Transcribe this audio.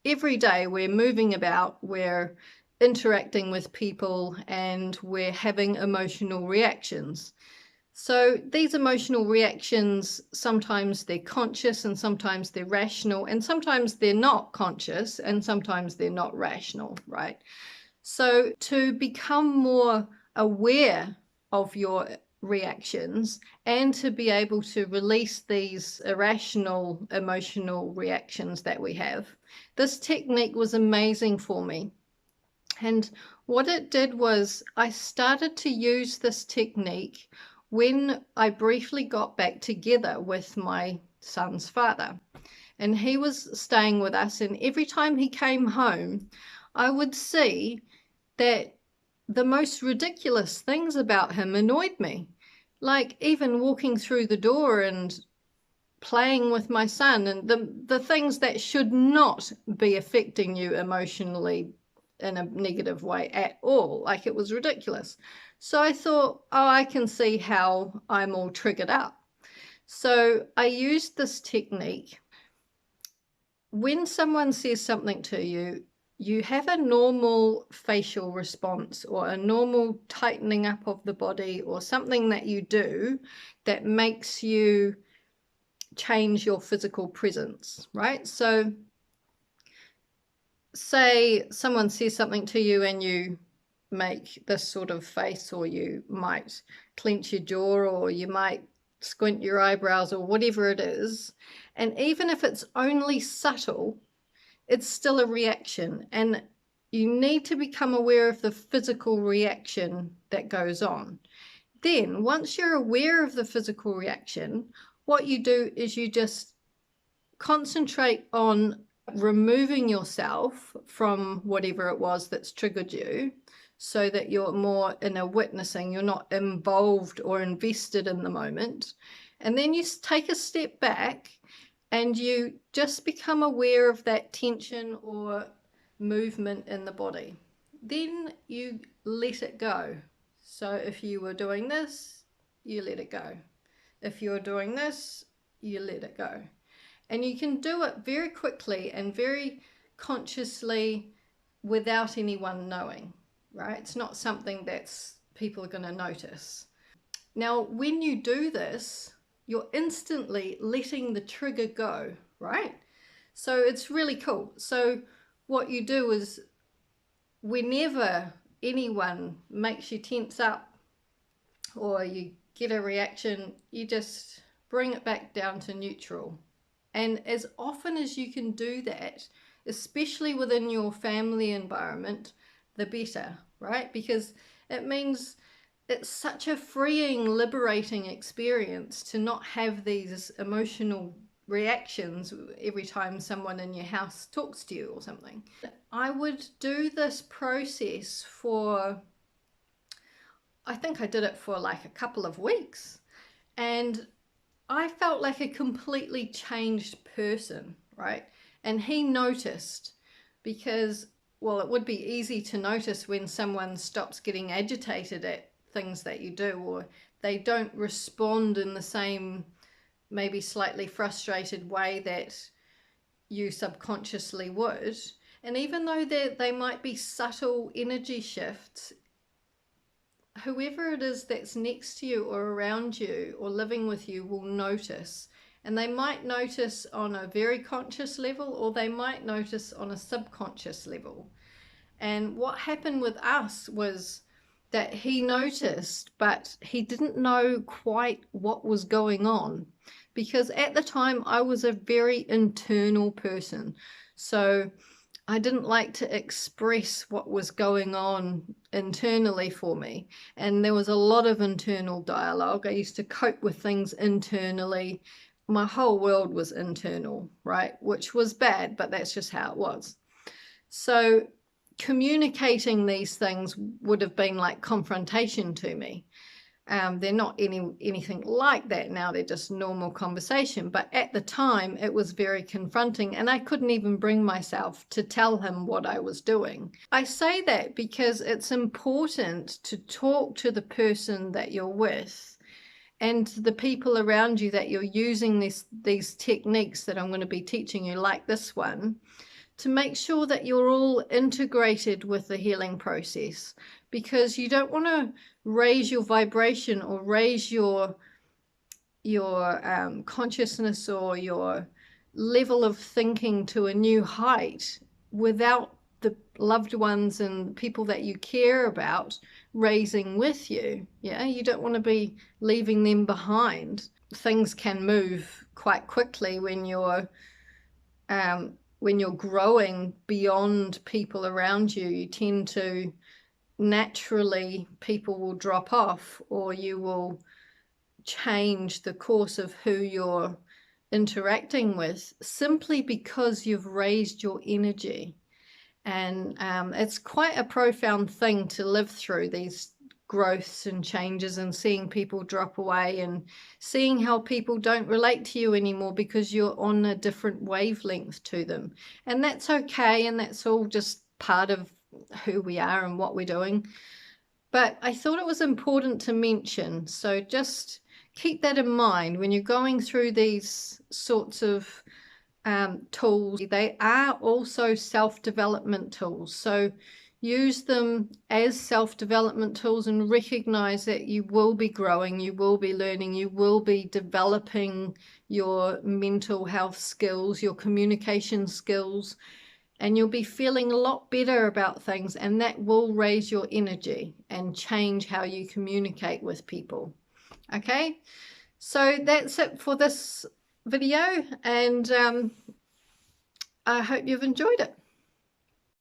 every day we're moving about, we're interacting with people, and we're having emotional reactions. So these emotional reactions, sometimes they're conscious and sometimes they're rational, and sometimes they're not conscious and sometimes they're not rational, right? So to become more aware of your reactions and to be able to release these irrational emotional reactions that we have, this technique was amazing for me. And what it did was I started to use this technique when I briefly got back together with my son's father. And he was staying with us, and every time he came home, I would see that the most ridiculous things about him annoyed me. Like even walking through the door and playing with my son, and the things that should not be affecting you emotionally in a negative way at all. Like, it was ridiculous. So I thought, oh, I can see how I'm all triggered up. So I used this technique. When someone says something to you, you have a normal facial response or a normal tightening up of the body or something that you do that makes you change your physical presence, right? So say someone says something to you and you make this sort of face, or you might clench your jaw, or you might squint your eyebrows, or whatever it is. And even if it's only subtle, it's still a reaction, and you need to become aware of the physical reaction that goes on. Then once you're aware of the physical reaction, what you do is you just concentrate on removing yourself from whatever it was that's triggered you, so that you're more in a witnessing, you're not involved or invested in the moment. And then you take a step back and you just become aware of that tension or movement in the body. Then you let it go. So if you were doing this, you let it go. If you're doing this, you let it go. And you can do it very quickly and very consciously without anyone knowing, right? It's not something that's people are going to notice. Now, when you do this, you're instantly letting the trigger go, right? So it's really cool. So what you do is, whenever anyone makes you tense up or you get a reaction, you just bring it back down to neutral. And as often as you can do that, especially within your family environment, the better, right? Because it means it's such a freeing, liberating experience to not have these emotional reactions every time someone in your house talks to you or something. I would do this process for, I think I did it for like a couple of weeks, and I felt like a completely changed person, right? And he noticed, because, well, it would be easy to notice when someone stops getting agitated at things that you do, or they don't respond in the same, maybe slightly frustrated way that you subconsciously would. And even though they might be subtle energy shifts, whoever it is that's next to you or around you or living with you will notice. And they might notice on a very conscious level, or they might notice on a subconscious level. And what happened with us was that he noticed, but he didn't know quite what was going on, because at the time I was a very internal person. So I didn't like to express what was going on internally for me. And there was a lot of internal dialogue. I used to cope with things internally. My whole world was internal, right? Which was bad, but that's just how it was. So communicating these things would have been like confrontation to me. They're not anything like that now. They're just normal conversation. But at the time, it was very confronting, and I couldn't even bring myself to tell him what I was doing. I say that because it's important to talk to the person that you're with and the people around you that you're using these techniques that I'm going to be teaching you, like this one, to make sure that you're all integrated with the healing process, because you don't want to raise your vibration or raise your consciousness or your level of thinking to a new height without the loved ones and people that you care about raising with you. Yeah, you don't want to be leaving them behind. Things can move quite quickly when you're growing beyond people around you. You tend to naturally, people will drop off, or you will change the course of who you're interacting with simply because you've raised your energy. And it's quite a profound thing to live through, these growths and changes, and seeing people drop away and seeing how people don't relate to you anymore because you're on a different wavelength to them. And that's okay, and that's all just part of who we are and what we're doing. But I thought it was important to mention, so just keep that in mind when you're going through these sorts of tools. They are also self-development tools, so use them as self-development tools and recognize that you will be growing, you will be learning, you will be developing your mental health skills, your communication skills, and you'll be feeling a lot better about things, and that will raise your energy and change how you communicate with people. Okay, so that's it for this video, and I hope you've enjoyed it.